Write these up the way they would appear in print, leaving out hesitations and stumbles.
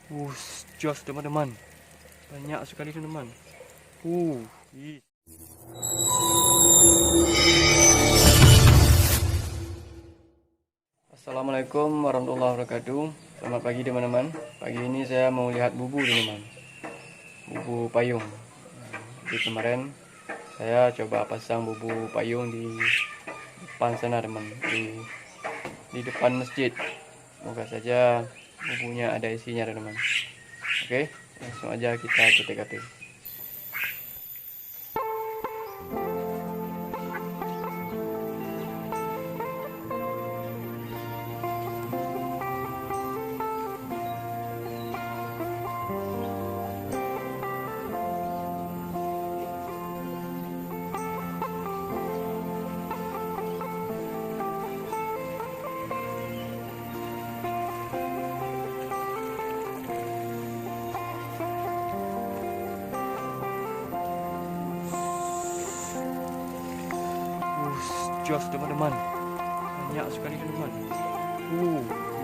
Jos teman-teman. Banyak sekali teman-teman. Ih. Assalamualaikum warahmatullahi wabarakatuh. Selamat pagi teman-teman. Pagi ini saya mau lihat bubu teman-teman. Bubu payung. Jadi kemarin saya coba pasang bubu payung di depan sana teman, di depan masjid. Semoga saja bubunya ada isinya teman-teman. Oke, langsung aja kita ketik-ketik. Jos teman-teman, banyak sekali teman-teman.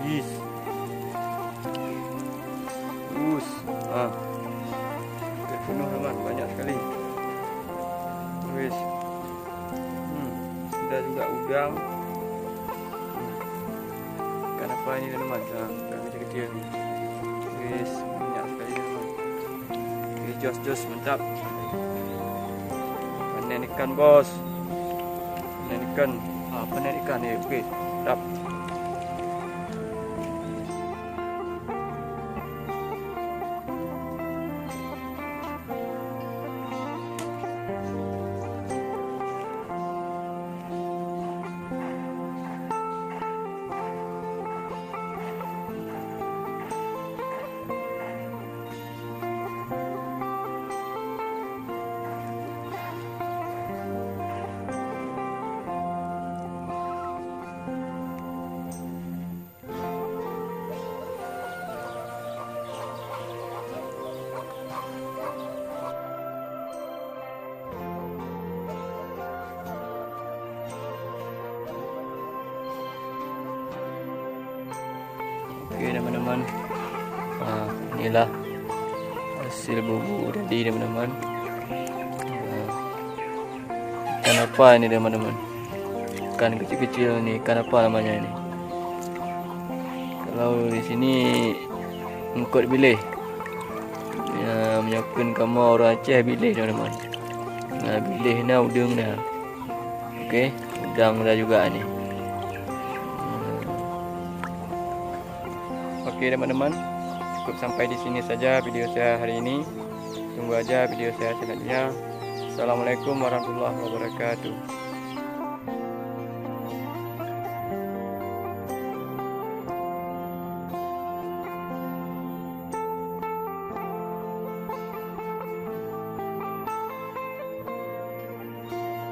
Yes. Penuh teman, banyak sekali. Wis. Sudah juga udang. Ikan apa ini teman-teman? Ikan kecil-kecil nih. Wis, banyak sekali teman. Oke, jos mantap. Panen ikan bos. Panen ikan ya, oke, mantap. Oke teman-teman, inilah hasil bubu tadi teman-teman. Ikan apa ini teman-teman? Ikan kecil-kecil nih, ikan apa namanya ini? Kalau di sini engkut bilih, ya, menyokun kamu orang Aceh bilih teman-teman. Nah bilih nah udang dah. Oke, udang dah juga nih. Oke teman-teman, cukup sampai di sini saja video saya hari ini. Tunggu aja video saya selanjutnya. Assalamualaikum warahmatullahi wabarakatuh.